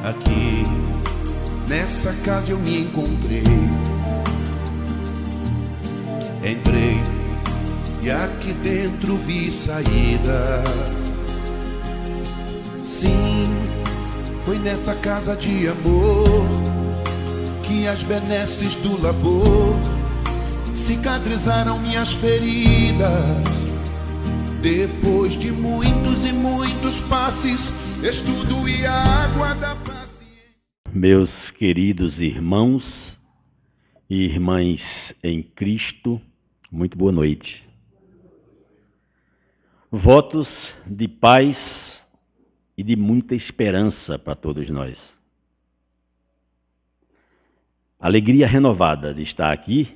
Aqui, nessa casa eu me encontrei. Entrei e aqui dentro vi saída. Sim, foi nessa casa de amor que as benesses do labor cicatrizaram minhas feridas. Depois de muitos e muitos passes, estudo e a água da paciência. Meus queridos irmãos e irmãs em Cristo, muito boa noite. Votos de paz e de muita esperança para todos nós. Alegria renovada de estar aqui,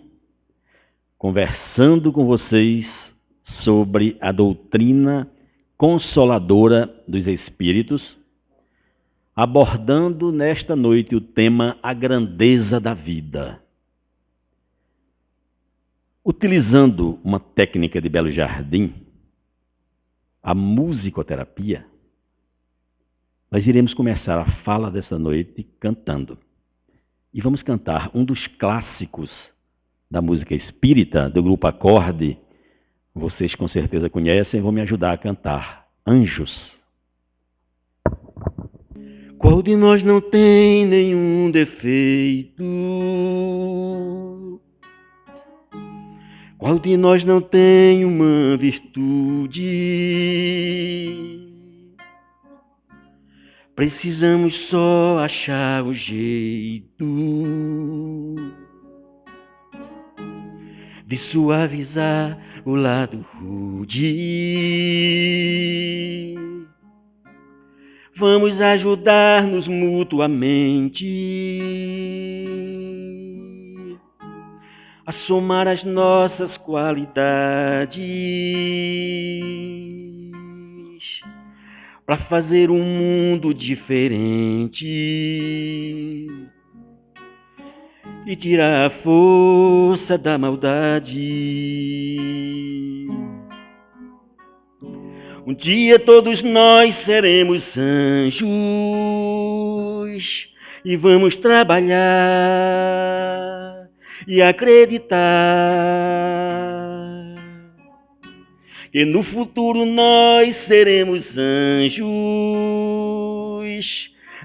conversando com vocês sobre a doutrina consoladora dos Espíritos, abordando nesta noite o tema A Grandeza da Vida. Utilizando uma técnica de Belo Jardim, a musicoterapia, nós iremos começar a fala dessa noite cantando. E vamos cantar um dos clássicos da música espírita, do grupo Acorde. Vocês com certeza conhecem, vão me ajudar a cantar. Anjos. Qual de nós não tem nenhum defeito? Qual de nós não tem uma virtude? Precisamos só achar o jeito de suavizar o lado rude. Vamos ajudar-nos mutuamente a somar as nossas qualidades para fazer um mundo diferente e tirar a força da maldade. Um dia todos nós seremos anjos e vamos trabalhar e acreditar que no futuro nós seremos anjos,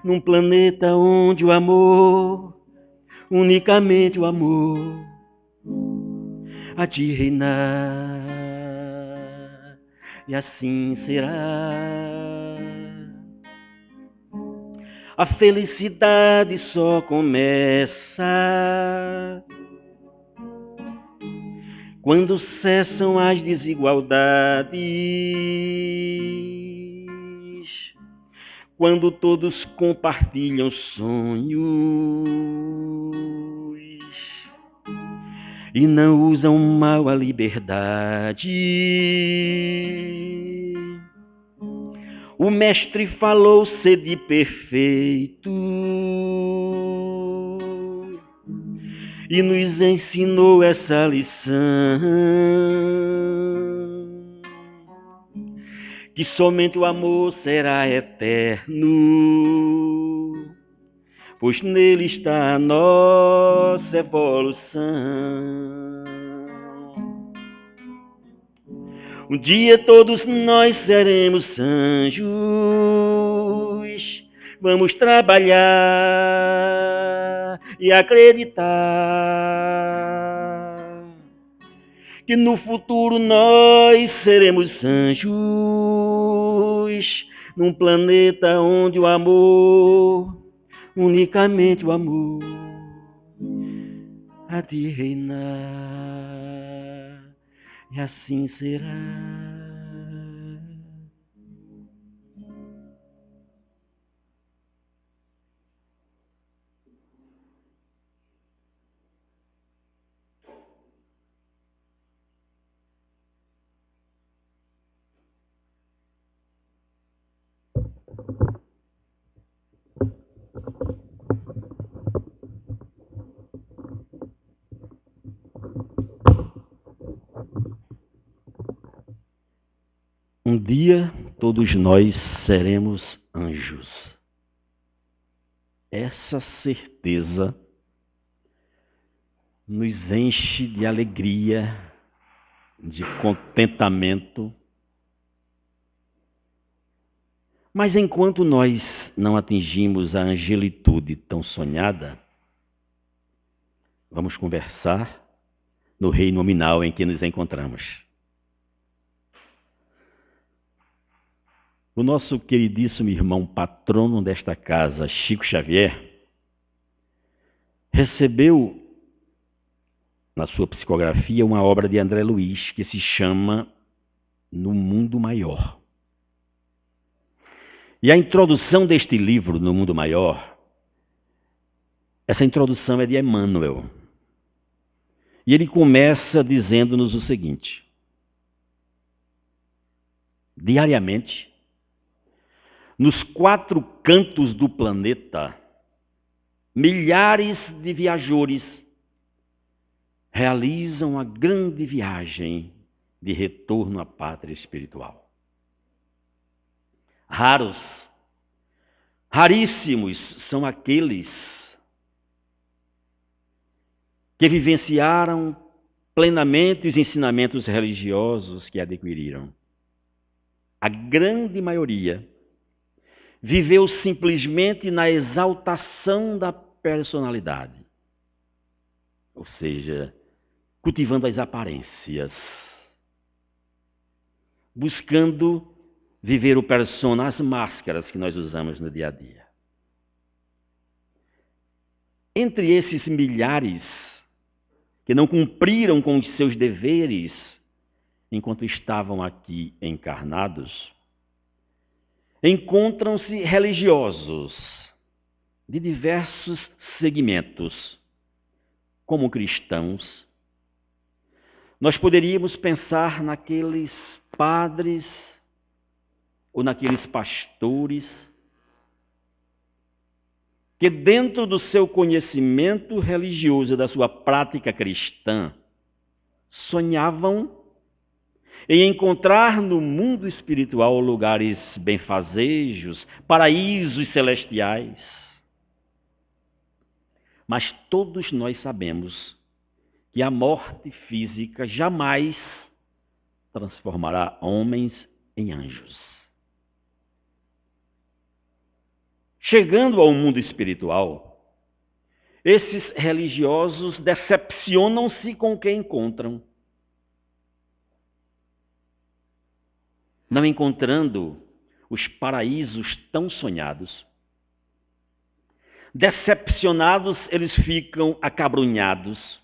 num planeta onde o amor, unicamente o amor, há de reinar, e assim será. A felicidade só começa quando cessam as desigualdades, quando todos compartilham sonhos e não usam mal a liberdade. O mestre falou ser de perfeito e nos ensinou essa lição, que somente o amor será eterno, pois nele está a nossa evolução. Um dia todos nós seremos anjos, vamos trabalhar e acreditar que no futuro nós seremos anjos, num planeta onde o amor, unicamente o amor, há de reinar, e assim será. Um dia todos nós seremos anjos. essa certeza nos enche de alegria, de contentamento. Mas enquanto nós não atingimos a angelitude tão sonhada, vamos conversar no reino nominal em que nos encontramos. O nosso queridíssimo irmão patrono desta casa, Chico Xavier, recebeu na sua psicografia uma obra de André Luiz que se chama No Mundo Maior. E a introdução deste livro, No Mundo Maior, essa introdução é de Emmanuel. E ele começa dizendo-nos o seguinte: diariamente, nos 4 cantos do planeta, milhares de viajores realizam a grande viagem de retorno à pátria espiritual. Raríssimos são aqueles que vivenciaram plenamente os ensinamentos religiosos que adquiriram. A grande maioria viveu simplesmente na exaltação da personalidade, ou seja, cultivando as aparências, buscando viver o persona, as máscaras que nós usamos no dia a dia. Entre esses milhares que não cumpriram com os seus deveres enquanto estavam aqui encarnados, encontram-se religiosos de diversos segmentos. Como cristãos, nós poderíamos pensar naqueles padres ou naqueles pastores que, dentro do seu conhecimento religioso e da sua prática cristã, sonhavam em encontrar no mundo espiritual lugares benfazejos, paraísos celestiais. Mas todos nós sabemos que a morte física jamais transformará homens em anjos. Chegando ao mundo espiritual, esses religiosos decepcionam-se com o que encontram. Não encontrando os paraísos tão sonhados. Decepcionados, eles ficam acabrunhados,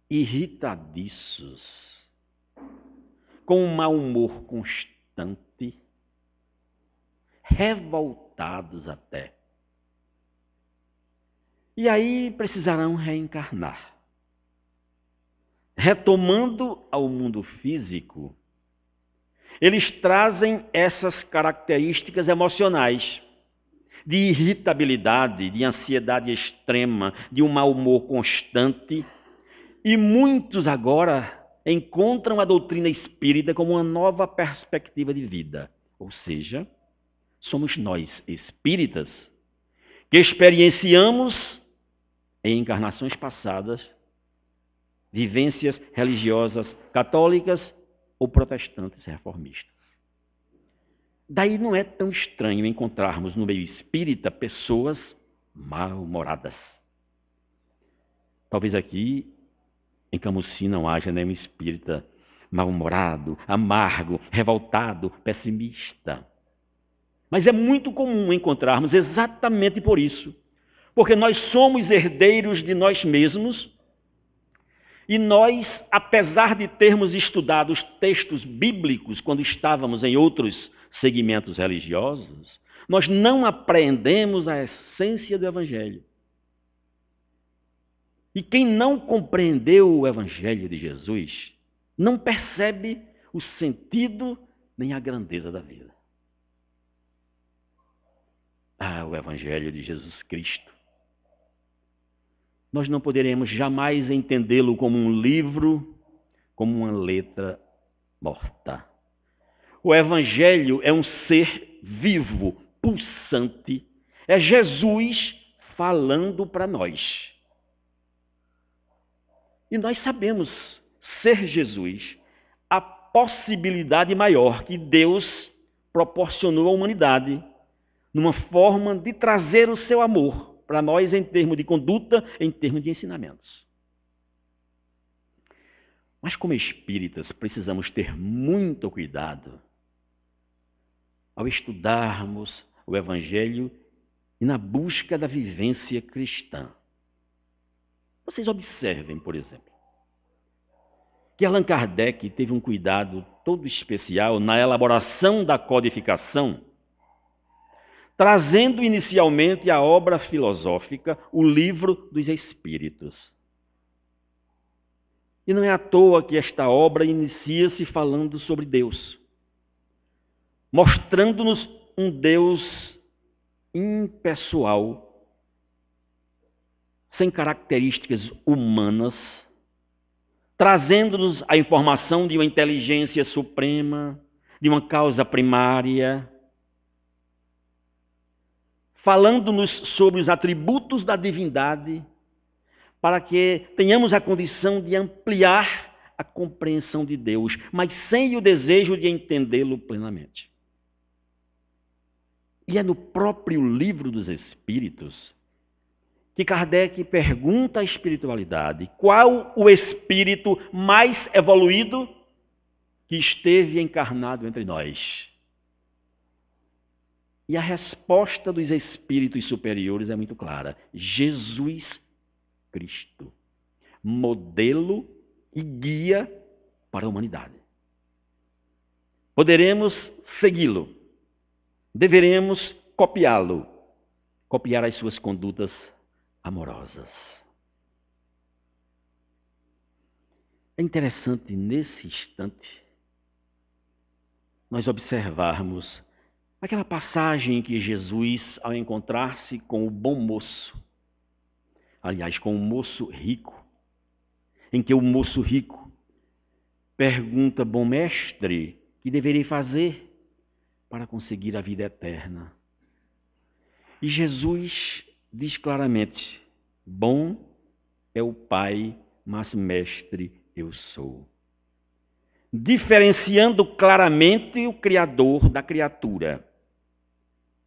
irritadiços, com um mau humor constante, revoltados até. E aí precisarão reencarnar. Retomando ao mundo físico, eles trazem essas características emocionais de irritabilidade, de ansiedade extrema, de um mau humor constante. E muitos agora encontram a doutrina espírita como uma nova perspectiva de vida. Ou seja, somos nós, espíritas, que experienciamos em encarnações passadas vivências religiosas católicas ou protestantes reformistas. Daí não é tão estranho encontrarmos no meio espírita pessoas mal-humoradas. Talvez aqui em Camusim não haja nenhum espírita mal-humorado, amargo, revoltado, pessimista. Mas é muito comum encontrarmos exatamente por isso. Porque nós somos herdeiros de nós mesmos e nós, apesar de termos estudado os textos bíblicos quando estávamos em outros segmentos religiosos, nós não apreendemos a essência do Evangelho. E quem não compreendeu o Evangelho de Jesus não percebe o sentido nem a grandeza da vida. O Evangelho de Jesus Cristo. Nós não poderemos jamais entendê-lo como um livro, como uma letra morta. O Evangelho é um ser vivo, pulsante. É Jesus falando para nós. E nós sabemos ser Jesus a possibilidade maior que Deus proporcionou à humanidade numa forma de trazer o seu amor para nós em termos de conduta, em termos de ensinamentos. Mas como espíritas, precisamos ter muito cuidado ao estudarmos o Evangelho e na busca da vivência cristã. Vocês observem, por exemplo, que Allan Kardec teve um cuidado todo especial na elaboração da codificação, trazendo inicialmente a obra filosófica, o Livro dos Espíritos. E não é à toa que esta obra inicia-se falando sobre Deus, mostrando-nos um Deus impessoal, sem características humanas, trazendo-nos a informação de uma inteligência suprema, de uma causa primária, falando-nos sobre os atributos da divindade, para que tenhamos a condição de ampliar a compreensão de Deus, mas sem o desejo de entendê-lo plenamente. E é no próprio Livro dos Espíritos que Kardec pergunta à espiritualidade qual o espírito mais evoluído que esteve encarnado entre nós. E a resposta dos espíritos superiores é muito clara: Jesus Cristo, modelo e guia para a humanidade. Poderemos segui-lo, deveremos copiá-lo, copiar as suas condutas amorosas. É interessante, nesse instante, nós observarmos aquela passagem em que Jesus, ao encontrar-se com o bom moço, aliás, com o moço rico, em que o moço rico pergunta: bom mestre, que deverei fazer para conseguir a vida eterna? E Jesus diz claramente: bom é o Pai, mas mestre eu sou. Diferenciando claramente o Criador da criatura.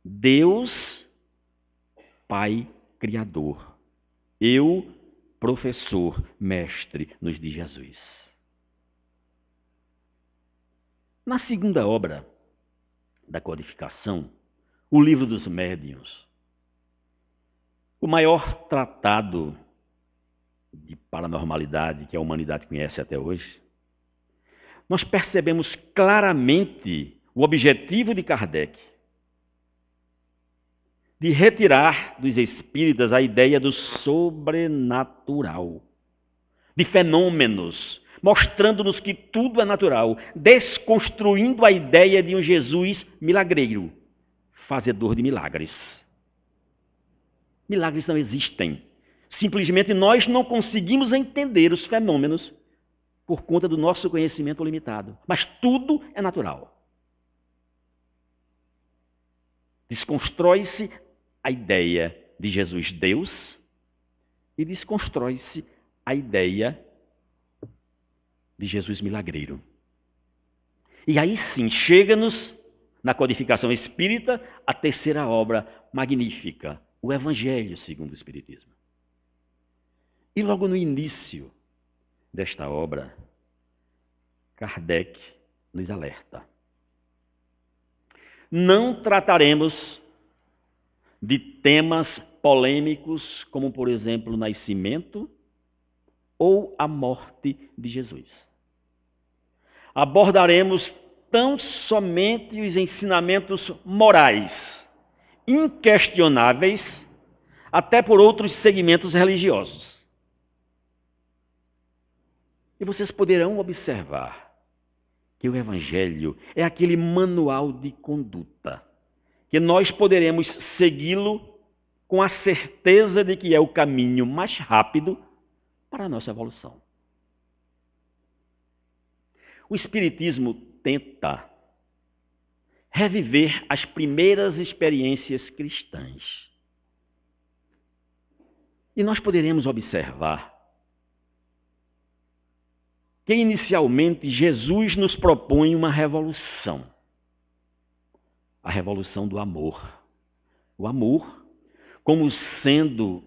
Deus, Pai Criador. Eu, professor, mestre, nos diz Jesus. Na segunda obra da codificação, o Livro dos Médiuns, o maior tratado de paranormalidade que a humanidade conhece até hoje, nós percebemos claramente o objetivo de Kardec de retirar dos espíritas a ideia do sobrenatural, de fenômenos, mostrando-nos que tudo é natural, desconstruindo a ideia de um Jesus milagreiro, fazedor de milagres. Milagres não existem. Simplesmente nós não conseguimos entender os fenômenos por conta do nosso conhecimento limitado. Mas tudo é natural. Desconstrói-se a ideia de Jesus Deus e desconstrói-se a ideia de Jesus milagreiro. E aí sim, chega-nos, na codificação espírita, a terceira obra magnífica, o Evangelho segundo o Espiritismo. E logo no início desta obra, Kardec nos alerta: não trataremos de temas polêmicos como, por exemplo, o nascimento ou a morte de Jesus. Abordaremos tão somente os ensinamentos morais, inquestionáveis, até por outros segmentos religiosos. E vocês poderão observar que o Evangelho é aquele manual de conduta, que nós poderemos segui-lo com a certeza de que é o caminho mais rápido para a nossa evolução. O Espiritismo tenta reviver as primeiras experiências cristãs. E nós poderemos observar que inicialmente Jesus nos propõe uma revolução. A revolução do amor. O amor como sendo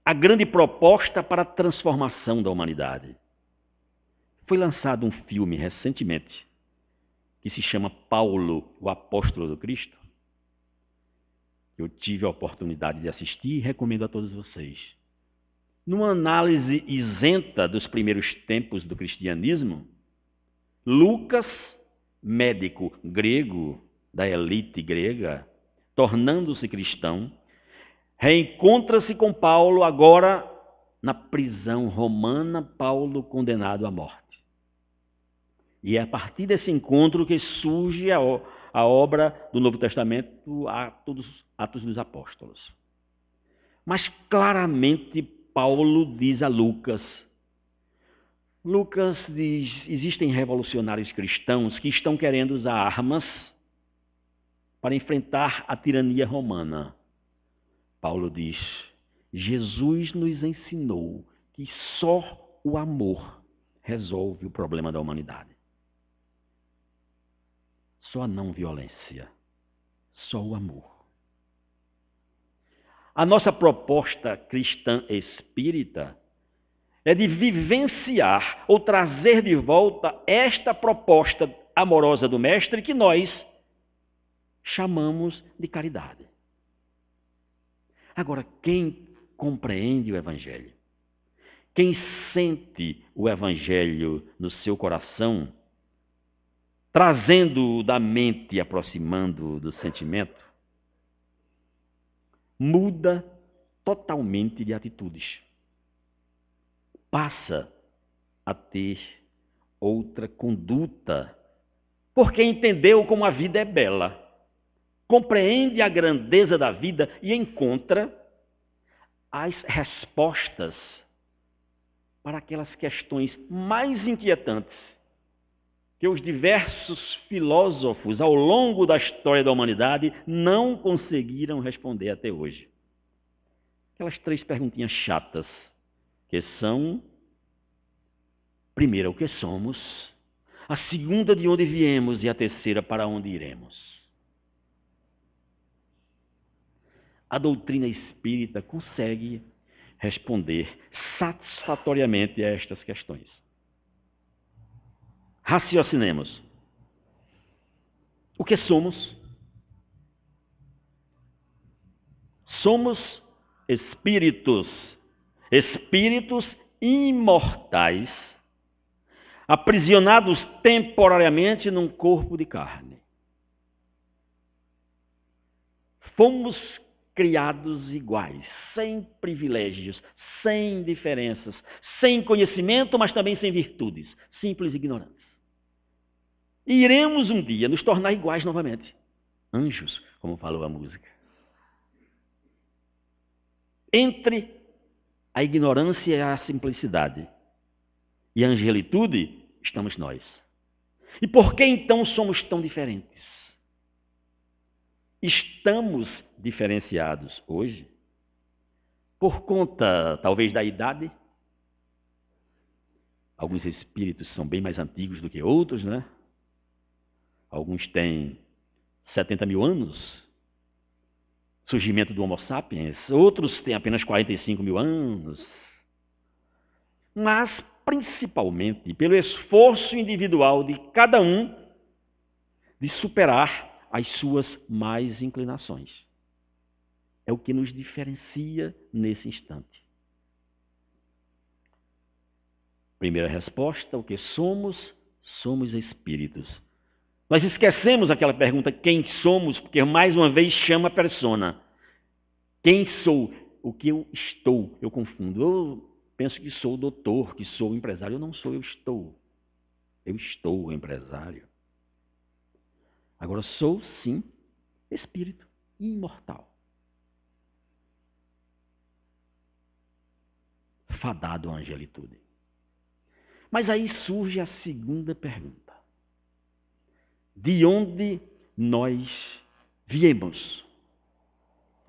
a grande proposta para a transformação da humanidade. Foi lançado um filme recentemente que se chama Paulo, o Apóstolo do Cristo. Eu tive a oportunidade de assistir e recomendo a todos vocês. Numa análise isenta dos primeiros tempos do cristianismo, Lucas, médico grego, da elite grega, tornando-se cristão, reencontra-se com Paulo agora na prisão romana, Paulo condenado à morte. E é a partir desse encontro que surge a obra do Novo Testamento, Atos dos Apóstolos. Mas claramente Paulo diz a Lucas, diz, existem revolucionários cristãos que estão querendo usar armas para enfrentar a tirania romana. Paulo diz, Jesus nos ensinou que só o amor resolve o problema da humanidade. Só a não violência, só o amor. A nossa proposta cristã espírita é de vivenciar ou trazer de volta esta proposta amorosa do Mestre que nós chamamos de caridade. Agora, quem compreende o Evangelho, quem sente o Evangelho no seu coração, trazendo-o da mente e aproximando-o do sentimento, muda totalmente de atitudes. Passa a ter outra conduta, porque entendeu como a vida é bela, compreende a grandeza da vida e encontra as respostas para aquelas questões mais inquietantes que os diversos filósofos ao longo da história da humanidade não conseguiram responder até hoje. Aquelas 3 perguntinhas chatas, que são, primeira, o que somos, a segunda, de onde viemos, e a terceira, para onde iremos. A doutrina espírita consegue responder satisfatoriamente a estas questões. Raciocinemos. O que somos? Somos espíritos imortais, aprisionados temporariamente num corpo de carne. Fomos criados iguais, sem privilégios, sem diferenças, sem conhecimento, mas também sem virtudes, simples ignorantes. E iremos um dia nos tornar iguais novamente. Anjos, como falou a música. Entre a ignorância e a simplicidade e a angelitude, estamos nós. E por que então somos tão diferentes? Estamos diferenciados hoje por conta, talvez, da idade. Alguns espíritos são bem mais antigos do que outros, né? Alguns têm 70 mil anos, surgimento do Homo sapiens. Outros têm apenas 45 mil anos. Mas, principalmente, pelo esforço individual de cada um de superar as suas más inclinações. É o que nos diferencia nesse instante. Primeira resposta, o que somos? Somos espíritos. Nós esquecemos aquela pergunta, quem somos? Porque mais uma vez chama a persona. Quem sou? O que eu estou? Eu confundo. Eu penso que sou doutor, que sou empresário. Eu não sou, eu estou. Eu estou empresário. Agora, sou, sim, espírito imortal. Fadado à angelitude. Mas aí surge a segunda pergunta. De onde nós viemos?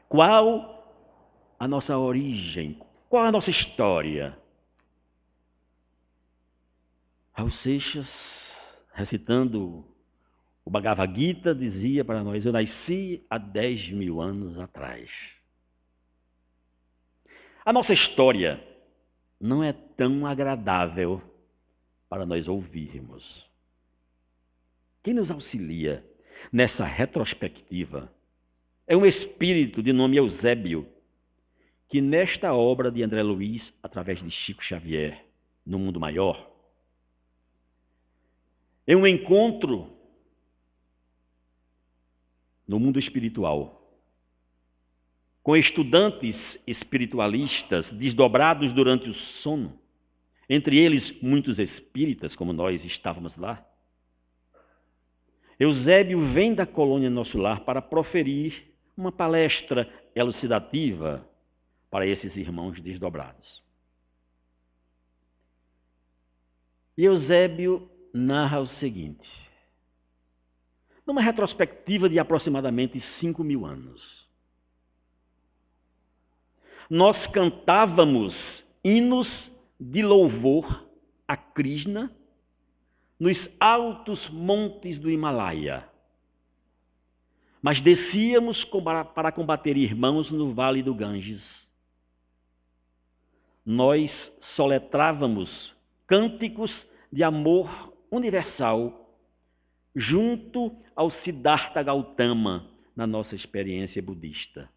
Qual a nossa origem? Qual a nossa história? Raul Seixas, recitando o Bhagavad Gita, dizia para nós: eu nasci há 10.000 anos atrás. A nossa história não é tão agradável para nós ouvirmos. Quem nos auxilia nessa retrospectiva é um espírito de nome Eusébio, que nesta obra de André Luiz, através de Chico Xavier, No Mundo Maior, é um encontro no mundo espiritual, com estudantes espiritualistas desdobrados durante o sono, entre eles muitos espíritas, como nós estávamos lá. Eusébio vem da colônia Nosso Lar para proferir uma palestra elucidativa para esses irmãos desdobrados. E Eusébio narra o seguinte: numa retrospectiva de aproximadamente 5.000 anos, nós cantávamos hinos de louvor a Krishna nos altos montes do Himalaia, mas descíamos para combater irmãos no vale do Ganges. Nós soletrávamos cânticos de amor universal junto ao Siddhartha Gautama na nossa experiência budista.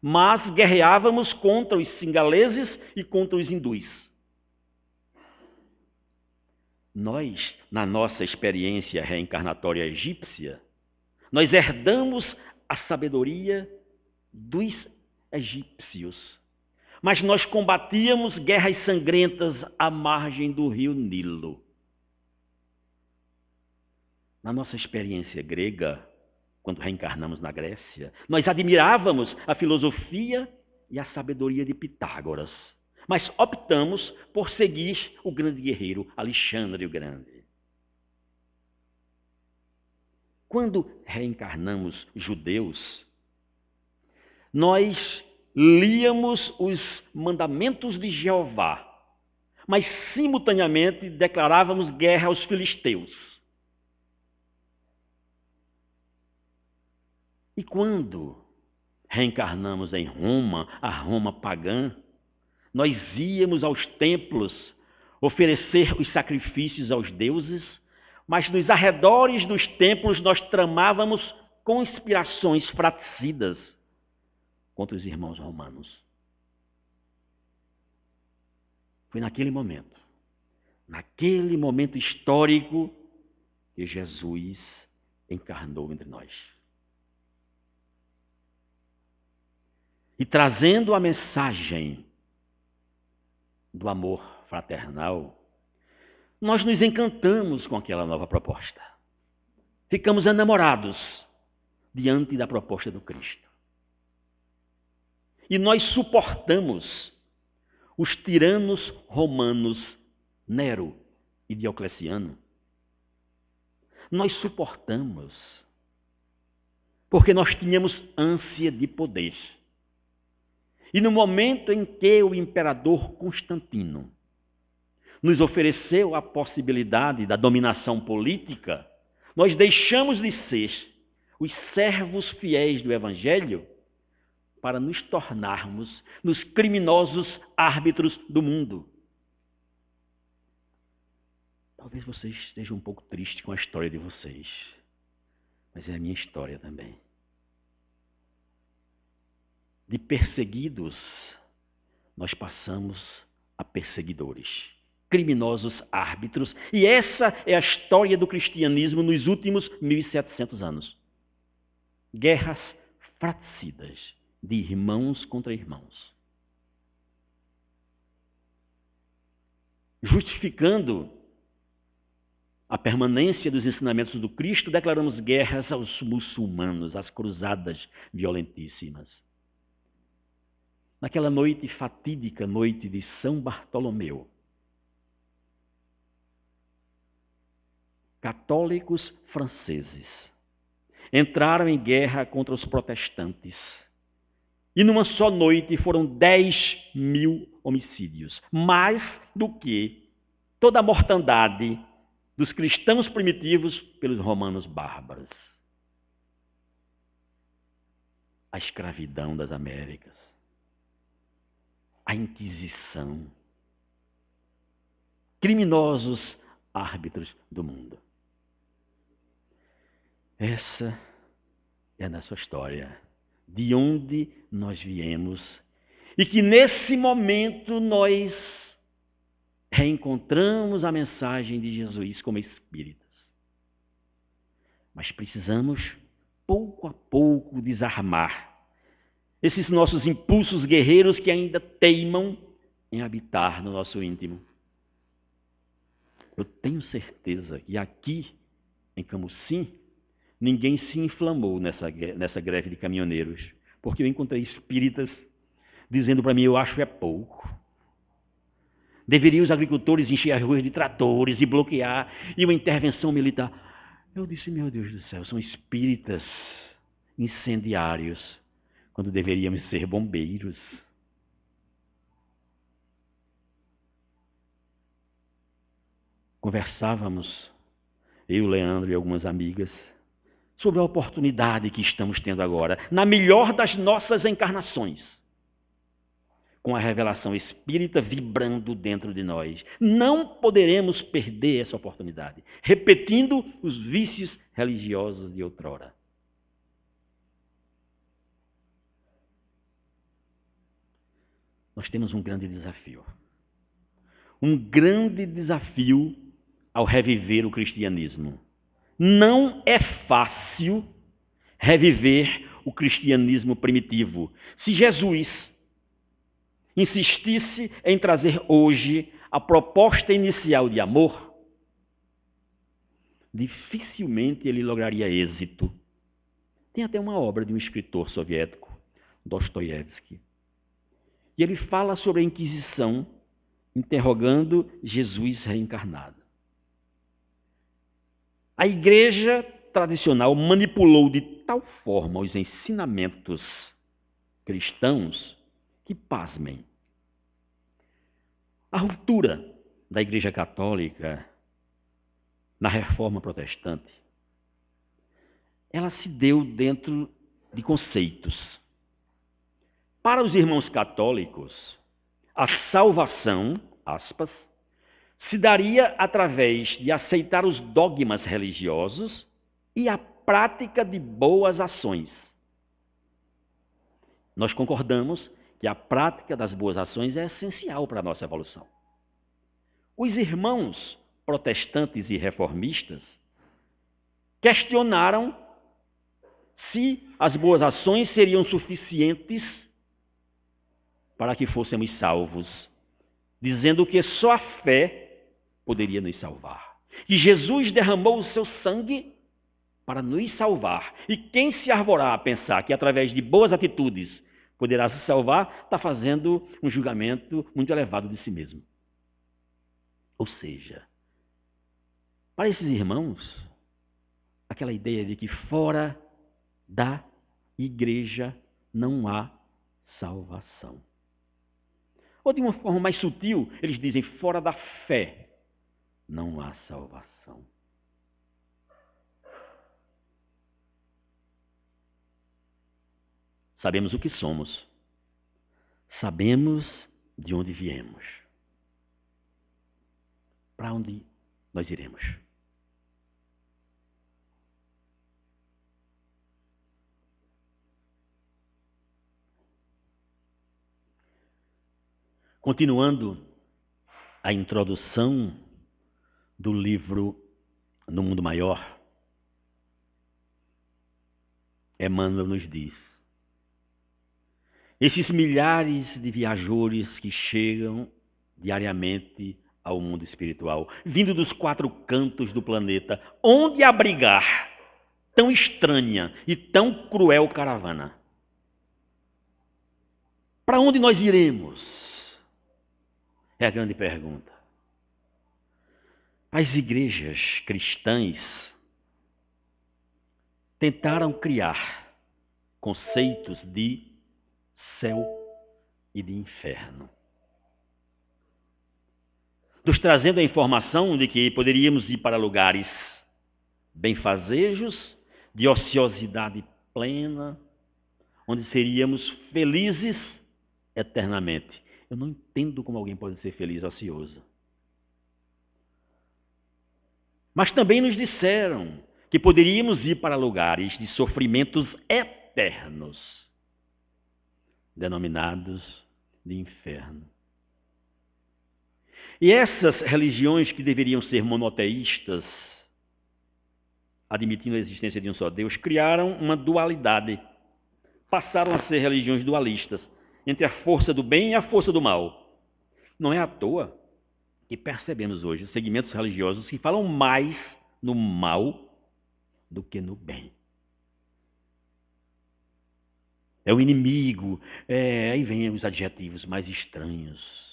Mas guerreávamos contra os singaleses e contra os hindus. Nós, na nossa experiência reencarnatória egípcia, nós herdamos a sabedoria dos egípcios, mas nós combatíamos guerras sangrentas à margem do rio Nilo. Na nossa experiência grega, quando reencarnamos na Grécia, nós admirávamos a filosofia e a sabedoria de Pitágoras, mas optamos por seguir o grande guerreiro Alexandre o Grande. Quando reencarnamos judeus, nós líamos os mandamentos de Jeová, mas simultaneamente declarávamos guerra aos filisteus. E quando reencarnamos em Roma, a Roma pagã, nós íamos aos templos oferecer os sacrifícios aos deuses, mas nos arredores dos templos nós tramávamos conspirações fratricidas contra os irmãos romanos. Foi naquele momento histórico, que Jesus encarnou entre nós. E trazendo a mensagem do amor fraternal, nós nos encantamos com aquela nova proposta. Ficamos enamorados diante da proposta do Cristo. E nós suportamos os tiranos romanos Nero e Diocleciano. Nós suportamos porque nós tínhamos ânsia de poder. E no momento em que o imperador Constantino nos ofereceu a possibilidade da dominação política, nós deixamos de ser os servos fiéis do Evangelho para nos tornarmos nos criminosos árbitros do mundo. Talvez vocês estejam um pouco tristes com a história de vocês, mas é a minha história também. De perseguidos, nós passamos a perseguidores, criminosos árbitros. E essa é a história do cristianismo nos últimos 1.700 anos. Guerras fratricidas de irmãos contra irmãos. Justificando a permanência dos ensinamentos do Cristo, declaramos guerras aos muçulmanos, às cruzadas violentíssimas. Naquela noite fatídica, noite de São Bartolomeu, católicos franceses entraram em guerra contra os protestantes E numa só noite foram 10.000 homicídios, mais do que toda a mortandade dos cristãos primitivos pelos romanos bárbaros. A escravidão das Américas, a Inquisição, criminosos árbitros do mundo. Essa é a nossa história, de onde nós viemos, e que nesse momento nós reencontramos a mensagem de Jesus como espíritas. Mas precisamos, pouco a pouco, desarmar esses nossos impulsos guerreiros que ainda teimam em habitar no nosso íntimo. Eu tenho certeza que aqui, em Camusim, ninguém se inflamou nessa greve de caminhoneiros, porque eu encontrei espíritas dizendo para mim, eu acho é pouco. Deveriam os agricultores encher as ruas de tratores e bloquear, e uma intervenção militar. Eu disse, meu Deus do céu, são espíritas incendiários, quando deveríamos ser bombeiros. Conversávamos, eu, Leandro e algumas amigas, sobre a oportunidade que estamos tendo agora, na melhor das nossas encarnações, com a revelação espírita vibrando dentro de nós. Não poderemos perder essa oportunidade, repetindo os vícios religiosos de outrora. Nós temos um grande desafio. Um grande desafio ao reviver o cristianismo. Não é fácil reviver o cristianismo primitivo. Se Jesus insistisse em trazer hoje a proposta inicial de amor, dificilmente ele lograria êxito. Tem até uma obra de um escritor soviético, Dostoiévski, e ele fala sobre a Inquisição, interrogando Jesus reencarnado. A igreja tradicional manipulou de tal forma os ensinamentos cristãos que, pasmem, a ruptura da Igreja Católica na Reforma Protestante, ela se deu dentro de conceitos. Para os irmãos católicos, a salvação, aspas, se daria através de aceitar os dogmas religiosos e a prática de boas ações. Nós concordamos que a prática das boas ações é essencial para a nossa evolução. Os irmãos protestantes e reformistas questionaram se as boas ações seriam suficientes para que fôssemos salvos, dizendo que só a fé poderia nos salvar. Que Jesus derramou o seu sangue para nos salvar. E quem se arvorar a pensar que através de boas atitudes poderá se salvar, está fazendo um julgamento muito elevado de si mesmo. Ou seja, para esses irmãos, aquela ideia de que fora da igreja não há salvação. Ou de uma forma mais sutil, eles dizem fora da fé não há salvação. Sabemos o que somos. Sabemos de onde viemos. Para onde nós iremos? Continuando a introdução do livro No Mundo Maior, Emmanuel nos diz: esses milhares de viajores que chegam diariamente ao mundo espiritual, vindo dos 4 cantos do planeta, onde abrigar tão estranha e tão cruel caravana? Para onde nós iremos? É a grande pergunta. As igrejas cristãs tentaram criar conceitos de céu e de inferno. Nos trazendo a informação de que poderíamos ir para lugares benfazejos, de ociosidade plena, onde seríamos felizes eternamente. Eu não entendo como alguém pode ser feliz ocioso. Mas também nos disseram que poderíamos ir para lugares de sofrimentos eternos, denominados de inferno. E essas religiões que deveriam ser monoteístas, admitindo a existência de um só Deus, criaram uma dualidade. Passaram a ser religiões dualistas, entre a força do bem e a força do mal. Não é à toa que percebemos hoje segmentos religiosos que falam mais no mal do que no bem. É o inimigo, aí vem os adjetivos mais estranhos.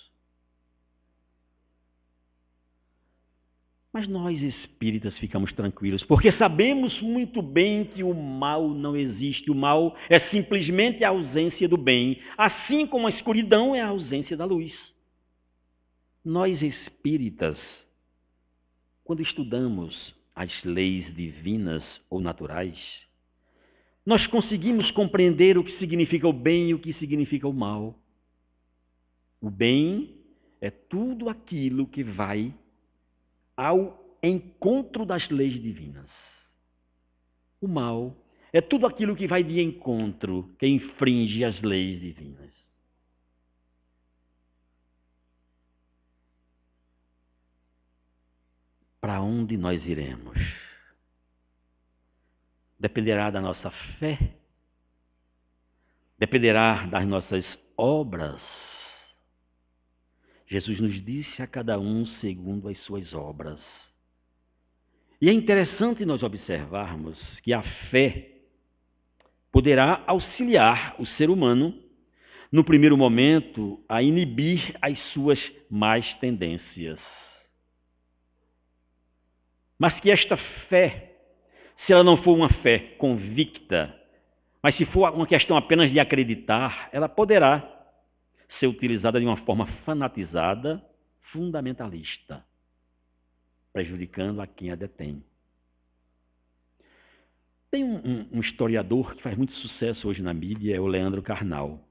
Mas nós espíritas ficamos tranquilos, porque sabemos muito bem que o mal não existe. O mal é simplesmente a ausência do bem, assim como a escuridão é a ausência da luz. Nós espíritas, quando estudamos as leis divinas ou naturais, nós conseguimos compreender o que significa o bem e o que significa o mal. O bem é tudo aquilo que vai ao encontro das leis divinas. O mal é tudo aquilo que vai de encontro, que infringe as leis divinas. Para onde nós iremos? Dependerá da nossa fé, dependerá das nossas obras. Jesus nos disse a cada um segundo as suas obras. E é interessante nós observarmos que a fé poderá auxiliar o ser humano, no primeiro momento, a inibir as suas más tendências. Mas que esta fé, se ela não for uma fé convicta, mas se for uma questão apenas de acreditar, ela poderá ser utilizada de uma forma fanatizada, fundamentalista, prejudicando a quem a detém. Tem um historiador que faz muito sucesso hoje na mídia, é o Leandro Carnal.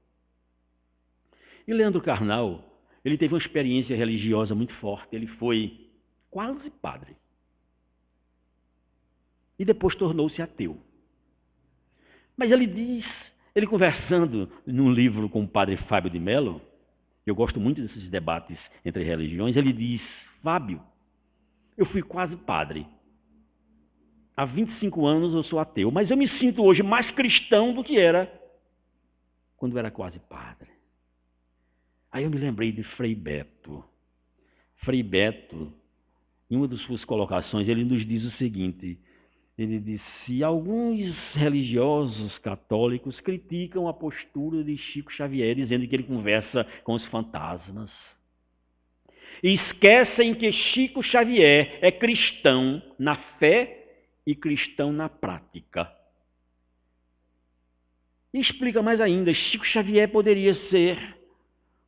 E Leandro Carnal, ele teve uma experiência religiosa muito forte, ele foi quase padre. E depois tornou-se ateu. Mas ele diz, ele conversando num livro com o padre Fábio de Mello, eu gosto muito desses debates entre religiões, ele diz: Fábio, eu fui quase padre. Há 25 anos eu sou ateu, mas eu me sinto hoje mais cristão do que era quando era quase padre. Aí eu me lembrei de Frei Beto. Frei Beto, em uma das suas colocações, ele nos diz o seguinte: ele disse: alguns religiosos católicos criticam a postura de Chico Xavier, dizendo que ele conversa com os fantasmas. E esquecem que Chico Xavier é cristão na fé e cristão na prática. E explica mais ainda: Chico Xavier poderia ser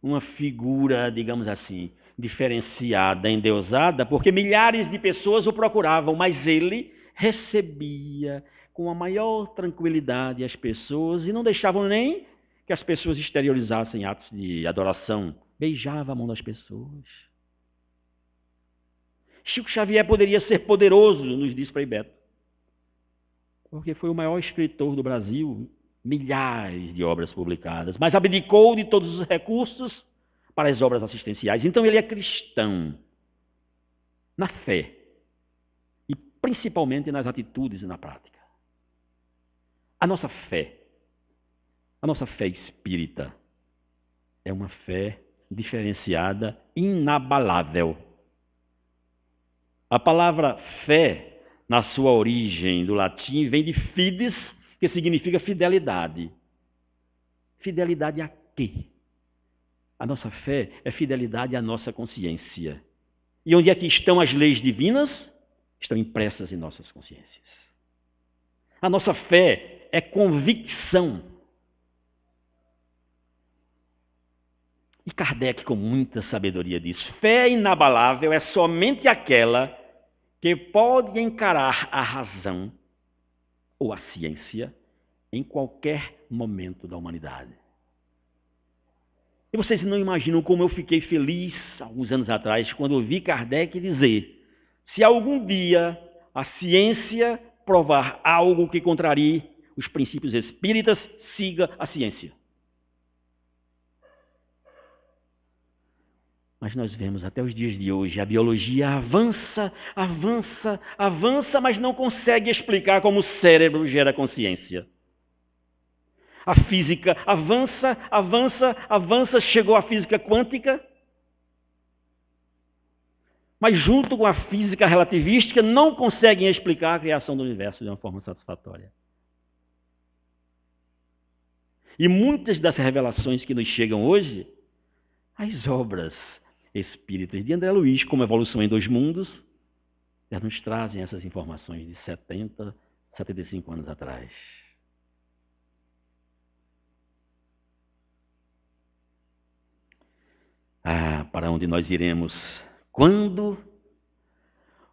uma figura, digamos assim, diferenciada, endeusada, porque milhares de pessoas o procuravam, mas ele recebia com a maior tranquilidade as pessoas e não deixavam nem que as pessoas exteriorizassem atos de adoração. Beijava a mão das pessoas. Chico Xavier poderia ser poderoso, nos diz Frei Beto, porque foi o maior escritor do Brasil, milhares de obras publicadas, mas abdicou de todos os recursos para as obras assistenciais. Então ele é cristão na fé, principalmente nas atitudes e na prática. A nossa fé espírita, é uma fé diferenciada, inabalável. A palavra fé, na sua origem do latim, vem de fides, que significa fidelidade. Fidelidade a quê? A nossa fé é fidelidade à nossa consciência. E onde é que estão as leis divinas? Estão impressas em nossas consciências. A nossa fé é convicção. Kardec, com muita sabedoria, diz: fé inabalável é somente aquela que pode encarar a razão ou a ciência em qualquer momento da humanidade. E vocês não imaginam como eu fiquei feliz, alguns anos atrás, quando ouvi Kardec dizer: se algum dia a ciência provar algo que contrarie os princípios espíritas, siga a ciência. Mas nós vemos até os dias de hoje, a biologia avança, avança, avança, mas não consegue explicar como o cérebro gera consciência. A física avança, avança, avança, chegou à física quântica, mas junto com a física relativística não conseguem explicar a criação do universo de uma forma satisfatória. E muitas das revelações que nos chegam hoje, as obras espíritas de André Luiz, como Evolução em Dois Mundos, já nos trazem essas informações de 70, 75 anos atrás. Para onde nós iremos quando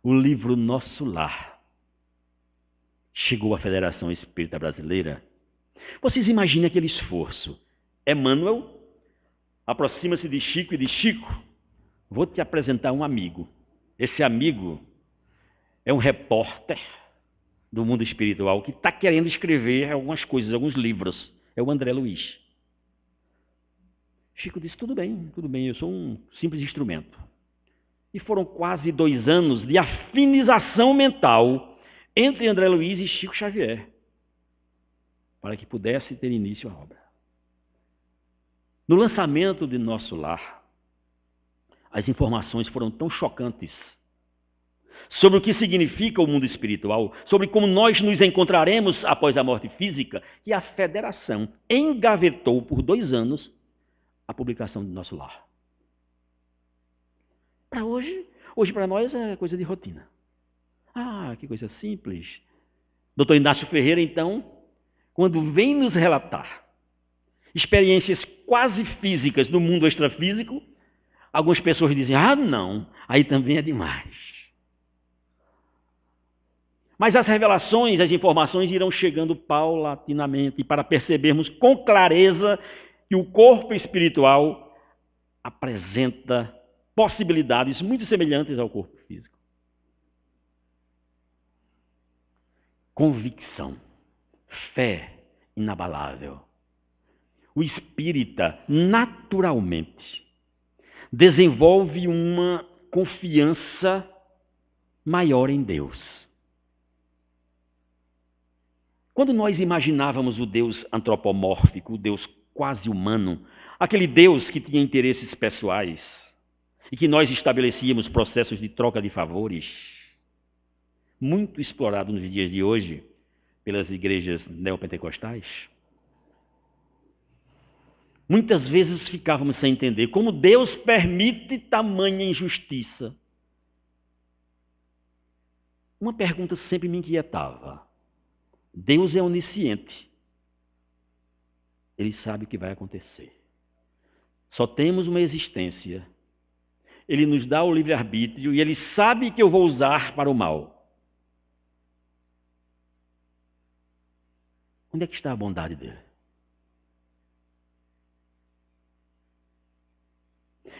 o livro Nosso Lar chegou à Federação Espírita Brasileira? Vocês imaginem aquele esforço. Emmanuel aproxima-se de Chico e diz: Chico, vou te apresentar um amigo. Esse amigo é um repórter do mundo espiritual que está querendo escrever algumas coisas, alguns livros. É o André Luiz. Chico disse: tudo bem, eu sou um simples instrumento. E foram quase 2 anos de afinização mental entre André Luiz e Chico Xavier, para que pudesse ter início a obra. No lançamento de Nosso Lar, as informações foram tão chocantes sobre o que significa o mundo espiritual, sobre como nós nos encontraremos após a morte física, que a Federação engavetou por 2 anos a publicação de Nosso Lar. Para hoje para nós é coisa de rotina. Que coisa simples. Dr. Inácio Ferreira, então, quando vem nos relatar experiências quase físicas no mundo extrafísico, algumas pessoas dizem: não, aí também é demais. Mas as revelações, as informações irão chegando paulatinamente para percebermos com clareza que o corpo espiritual apresenta possibilidades muito semelhantes ao corpo físico. Convicção, fé inabalável. O espírita, naturalmente, desenvolve uma confiança maior em Deus. Quando nós imaginávamos o Deus antropomórfico, o Deus quase humano, aquele Deus que tinha interesses pessoais e que nós estabelecíamos processos de troca de favores, muito explorado nos dias de hoje pelas igrejas neopentecostais, muitas vezes ficávamos sem entender como Deus permite tamanha injustiça. Uma pergunta sempre me inquietava. Deus é onisciente. Ele sabe o que vai acontecer. Só temos uma existência. Ele nos dá o livre-arbítrio e ele sabe que eu vou usar para o mal. Onde é que está a bondade dele?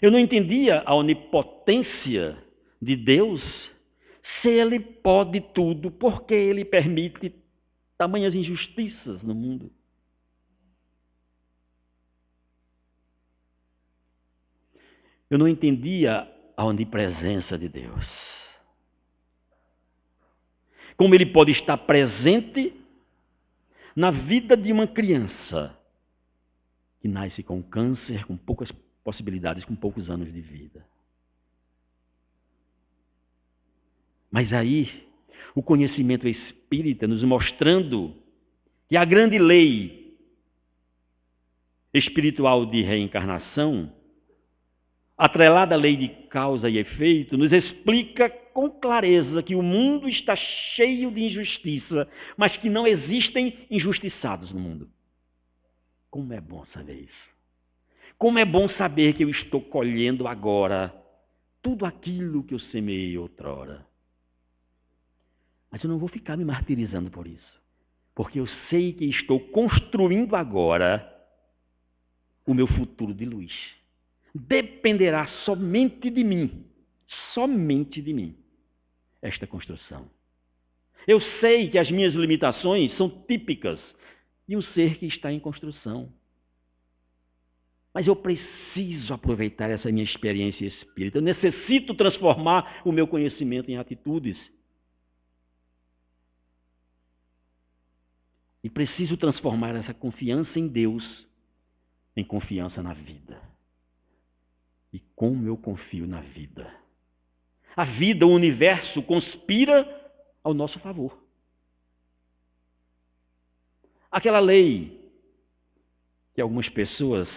Eu não entendia a onipotência de Deus. Se ele pode tudo, por que ele permite tamanhas injustiças no mundo? Eu não entendia a onipresença de Deus. Como ele pode estar presente na vida de uma criança que nasce com câncer, com poucas possibilidades, com poucos anos de vida. Mas aí, o conhecimento espírita nos mostrando que a grande lei espiritual de reencarnação, atrelada à lei de causa e efeito, nos explica com clareza que o mundo está cheio de injustiça, mas que não existem injustiçados no mundo. Como é bom saber isso. Como é bom saber que eu estou colhendo agora tudo aquilo que eu semeei outrora. Mas eu não vou ficar me martirizando por isso, porque eu sei que estou construindo agora o meu futuro de luz. Dependerá somente de mim, esta construção. Eu sei que as minhas limitações são típicas de um ser que está em construção. Mas eu preciso aproveitar essa minha experiência espírita. Eu necessito transformar o meu conhecimento em atitudes. E preciso transformar essa confiança em Deus em confiança na vida. E como eu confio na vida? A vida, o universo, conspira ao nosso favor. Aquela lei que algumas pessoas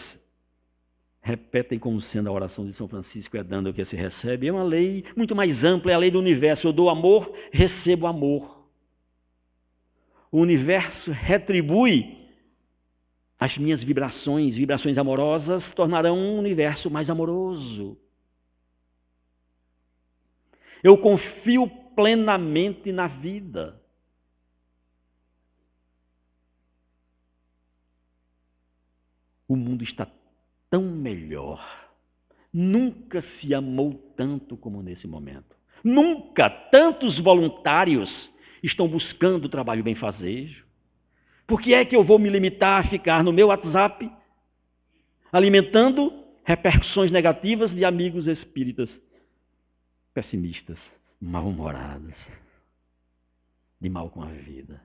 repetem como sendo a oração de São Francisco, é dando o que se recebe, é uma lei muito mais ampla, é a lei do universo. Eu dou amor, recebo amor. O universo retribui as minhas vibrações amorosas tornarão um universo mais amoroso. Eu confio plenamente na vida. O mundo está tão melhor. Nunca se amou tanto como nesse momento. Nunca tantos voluntários estão buscando trabalho benfazejo. Por que é que eu vou me limitar a ficar no meu WhatsApp alimentando repercussões negativas de amigos espíritas pessimistas, mal-humorados, de mal com a vida?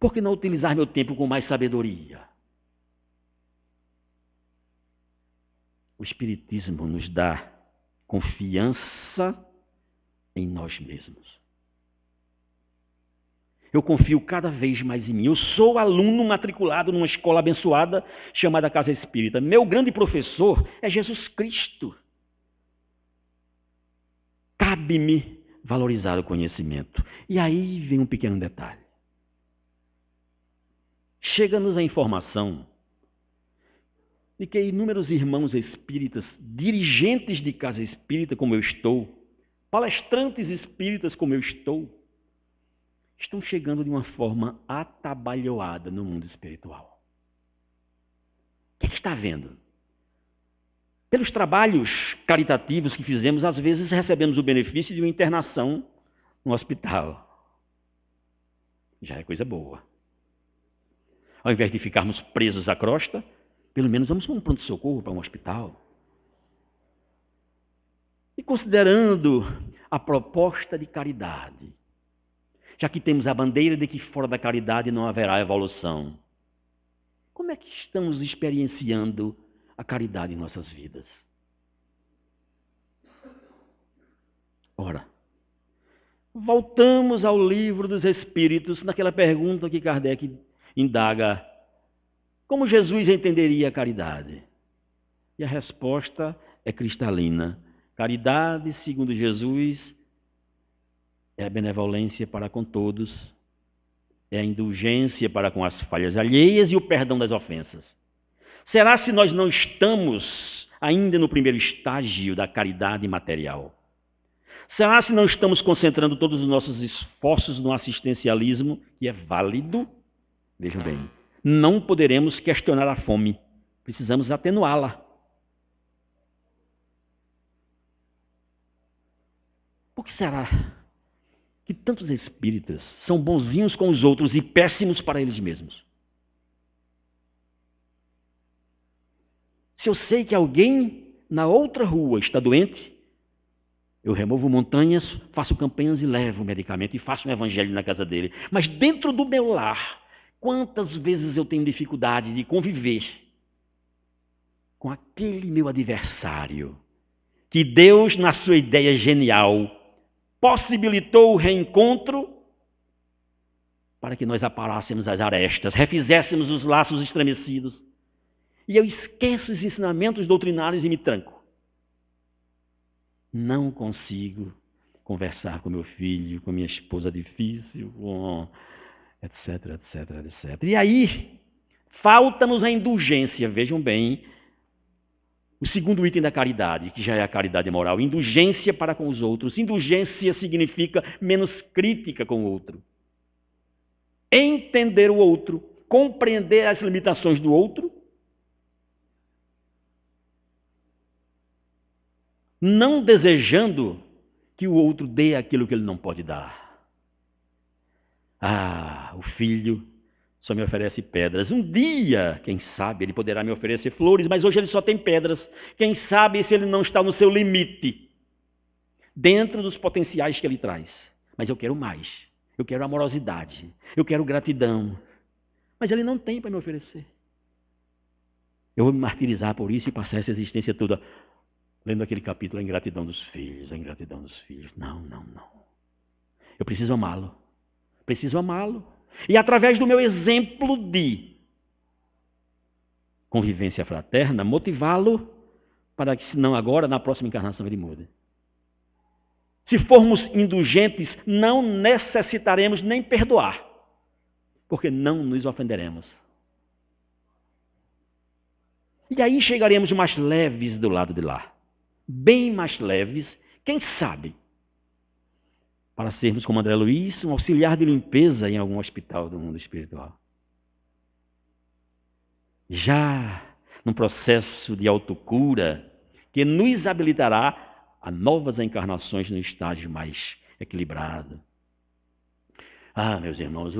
Por que não utilizar meu tempo com mais sabedoria? O Espiritismo nos dá confiança em nós mesmos. Eu confio cada vez mais em mim. Eu sou aluno matriculado numa escola abençoada chamada Casa Espírita. Meu grande professor é Jesus Cristo. Cabe-me valorizar o conhecimento. E aí vem um pequeno detalhe. Chega-nos a informação de que inúmeros irmãos espíritas, dirigentes de casa espírita como eu estou, palestrantes espíritas como eu estou, estão chegando de uma forma atabalhoada no mundo espiritual. O que está vendo? Pelos trabalhos caritativos que fizemos, às vezes recebemos o benefício de uma internação no hospital. Já é coisa boa. Ao invés de ficarmos presos à crosta, pelo menos vamos para um pronto-socorro, para um hospital. E considerando a proposta de caridade, já que temos a bandeira de que fora da caridade não haverá evolução, como é que estamos experienciando a caridade em nossas vidas? Ora, voltamos ao Livro dos Espíritos, naquela pergunta que Kardec indaga: como Jesus entenderia a caridade? E a resposta é cristalina. Caridade, segundo Jesus, é a benevolência para com todos, é a indulgência para com as falhas alheias e o perdão das ofensas. Será se nós não estamos ainda no primeiro estágio da caridade material? Será se não estamos concentrando todos os nossos esforços no assistencialismo, que é válido? Vejam bem, não poderemos questionar a fome, precisamos atenuá-la. Por que será que tantos espíritas são bonzinhos com os outros e péssimos para eles mesmos? Se eu sei que alguém na outra rua está doente, eu removo montanhas, faço campanhas e levo o medicamento e faço um evangelho na casa dele. Mas dentro do meu lar, quantas vezes eu tenho dificuldade de conviver com aquele meu adversário que Deus, na sua ideia genial, possibilitou o reencontro para que nós aparássemos as arestas, refizéssemos os laços estremecidos. E eu esqueço os ensinamentos doutrinários e me tranco. Não consigo conversar com meu filho, com minha esposa difícil, etc, etc, etc. E aí, Falta-nos a indulgência, vejam bem, o segundo item da caridade, que já é a caridade moral, indulgência para com os outros. Indulgência significa menos crítica com o outro. Entender o outro, compreender as limitações do outro, não desejando que o outro dê aquilo que ele não pode dar. Ah, o filho só me oferece pedras. Um dia, quem sabe, ele poderá me oferecer flores, mas hoje ele só tem pedras. Quem sabe se ele não está no seu limite, dentro dos potenciais que ele traz. Mas eu quero mais. Eu quero amorosidade. Eu quero gratidão. Mas ele não tem para me oferecer. Eu vou me martirizar por isso e passar essa existência toda lendo aquele capítulo, a ingratidão dos filhos, a ingratidão dos filhos. Não, não, não. Eu preciso amá-lo. Preciso amá-lo. E através do meu exemplo de convivência fraterna, motivá-lo para que, se não agora, na próxima encarnação ele mude. Se formos indulgentes, não necessitaremos nem perdoar, porque não nos ofenderemos. E aí chegaremos mais leves do lado de lá. Bem mais leves, quem sabe, para sermos, como André Luiz, um auxiliar de limpeza em algum hospital do mundo espiritual. Já num processo de autocura que nos habilitará a novas encarnações no estágio mais equilibrado. Ah, meus irmãos,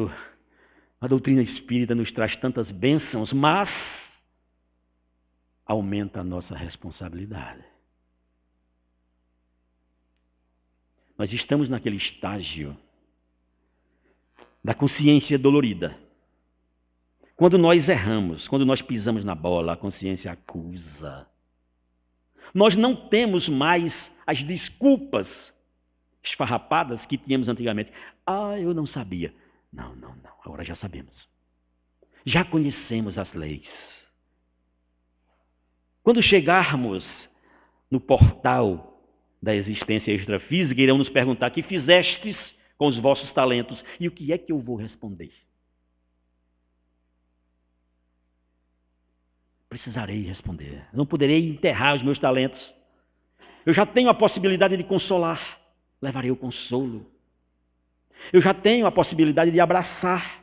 a doutrina espírita nos traz tantas bênçãos, mas aumenta a nossa responsabilidade. Nós estamos naquele estágio da consciência dolorida. Quando nós erramos, quando nós pisamos na bola, a consciência acusa. Nós não temos mais as desculpas esfarrapadas que tínhamos antigamente. Ah, eu não sabia. Não, não, não. Agora já sabemos. Já conhecemos as leis. Quando chegarmos no portal da existência extrafísica, irão nos perguntar: que fizestes com os vossos talentos? E o que é que eu vou responder? Precisarei responder. Não poderei enterrar os meus talentos. Eu já tenho a possibilidade de consolar. Levarei o consolo. Eu já tenho a possibilidade de abraçar.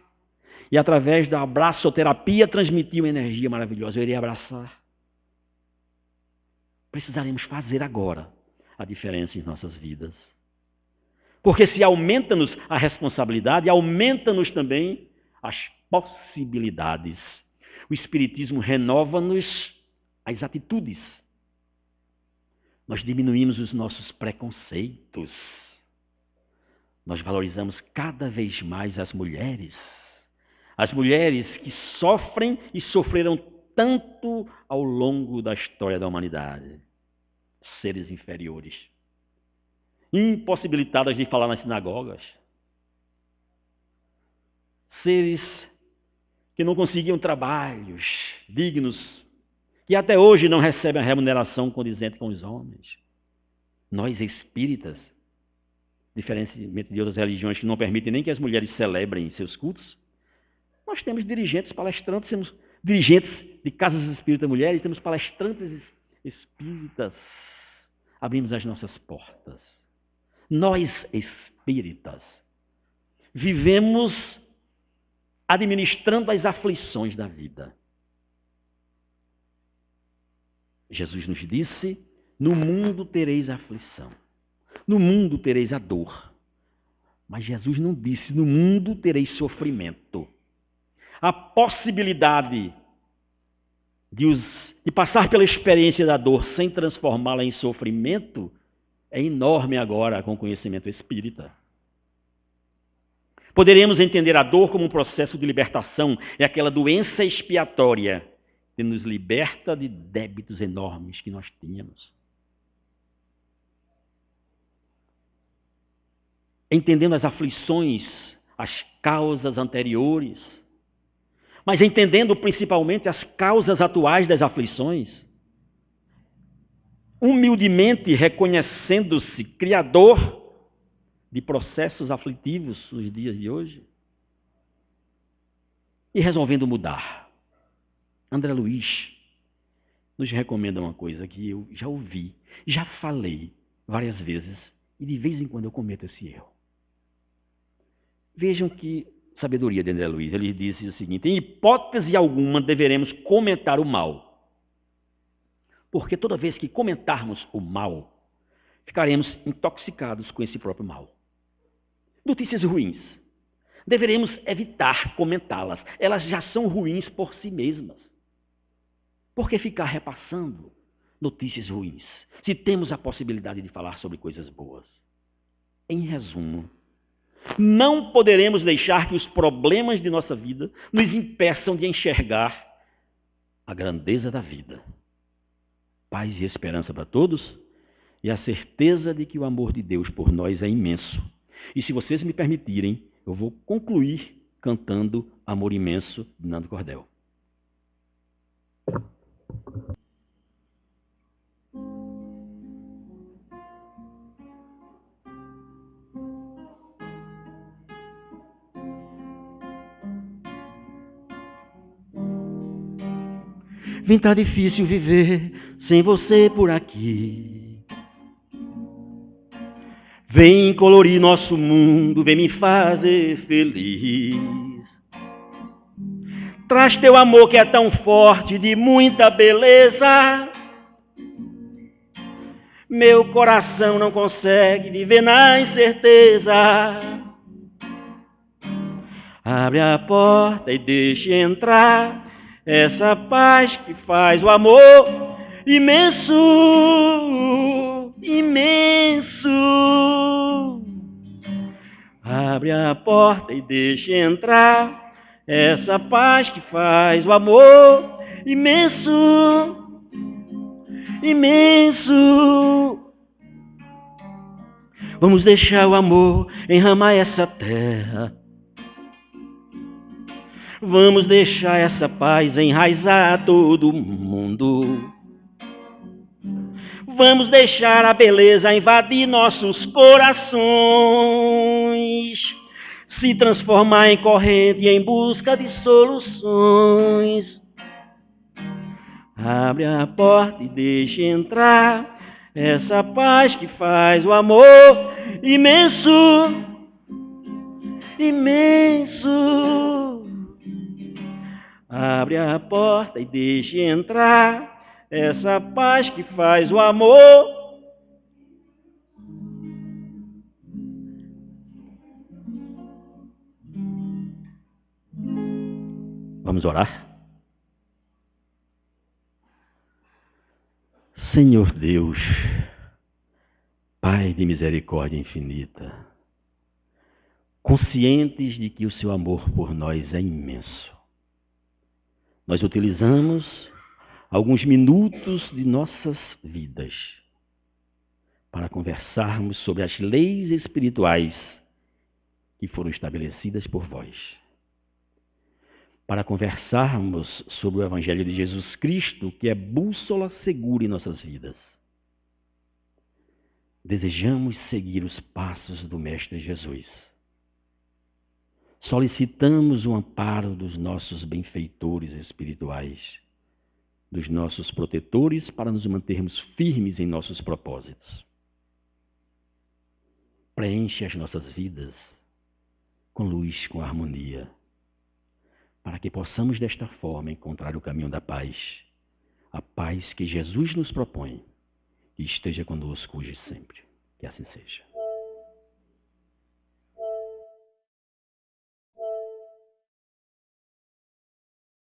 E através da abraçoterapia transmitir uma energia maravilhosa. Eu irei abraçar. Precisaremos fazer agora a diferença em nossas vidas. Porque se aumenta-nos a responsabilidade, aumenta-nos também as possibilidades. O Espiritismo renova-nos as atitudes. Nós diminuímos os nossos preconceitos. Nós valorizamos cada vez mais as mulheres. As mulheres que sofrem e sofreram tanto ao longo da história da humanidade. Seres inferiores, impossibilitadas de falar nas sinagogas, seres que não conseguiam trabalhos dignos, que até hoje não recebem a remuneração condizente com os homens. Nós espíritas, diferentemente de outras religiões que não permitem nem que as mulheres celebrem seus cultos, nós temos dirigentes palestrantes, temos dirigentes de casas espíritas mulheres, temos palestrantes espíritas. Abrimos as nossas portas. Nós, espíritas, vivemos administrando as aflições da vida. Jesus nos disse: no mundo tereis aflição, no mundo tereis a dor. Mas Jesus não disse: no mundo tereis sofrimento. A possibilidade de passar pela experiência da dor sem transformá-la em sofrimento é enorme agora com o conhecimento espírita. Poderemos entender a dor como um processo de libertação, é aquela doença expiatória que nos liberta de débitos enormes que nós tínhamos. Entendendo as aflições, as causas anteriores, mas entendendo principalmente as causas atuais das aflições, humildemente reconhecendo-se criador de processos aflitivos nos dias de hoje e resolvendo mudar. André Luiz nos recomenda uma coisa que eu já ouvi, já falei várias vezes e de vez em quando eu cometo esse erro. Vejam que sabedoria de André Luiz. Ele disse o seguinte: em hipótese alguma deveremos comentar o mal, porque toda vez que comentarmos o mal, ficaremos intoxicados com esse próprio mal. Notícias ruins. Deveremos evitar comentá-las. Elas já são ruins por si mesmas. Por que ficar repassando notícias ruins, se temos a possibilidade de falar sobre coisas boas? Em resumo, não poderemos deixar que os problemas de nossa vida nos impeçam de enxergar a grandeza da vida. Paz e esperança para todos e a certeza de que o amor de Deus por nós é imenso. E se vocês me permitirem, eu vou concluir cantando Amor Imenso, de Nando Cordel. Vem, tá difícil viver sem você por aqui. Vem colorir nosso mundo, vem me fazer feliz. Traz teu amor que é tão forte, de muita beleza. Meu coração não consegue viver na incerteza. Abre a porta e deixe entrar essa paz que faz o amor imenso, imenso. Abre a porta e deixe entrar essa paz que faz o amor imenso, imenso. Vamos deixar o amor enramar essa terra. Vamos deixar essa paz enraizar todo mundo. Vamos deixar a beleza invadir nossos corações, se transformar em corrente em busca de soluções. Abre a porta e deixe entrar essa paz que faz o amor imenso, imenso. Abre a porta e deixe entrar essa paz que faz o amor. Vamos orar? Senhor Deus, Pai de misericórdia infinita, conscientes de que o seu amor por nós é imenso, nós utilizamos alguns minutos de nossas vidas para conversarmos sobre as leis espirituais que foram estabelecidas por vós. Para conversarmos sobre o Evangelho de Jesus Cristo, que é bússola segura em nossas vidas. Desejamos seguir os passos do Mestre Jesus. Solicitamos o amparo dos nossos benfeitores espirituais, dos nossos protetores, para nos mantermos firmes em nossos propósitos. Preenche as nossas vidas com luz, com harmonia, para que possamos desta forma encontrar o caminho da paz, a paz que Jesus nos propõe, e esteja conosco hoje e sempre. Que assim seja.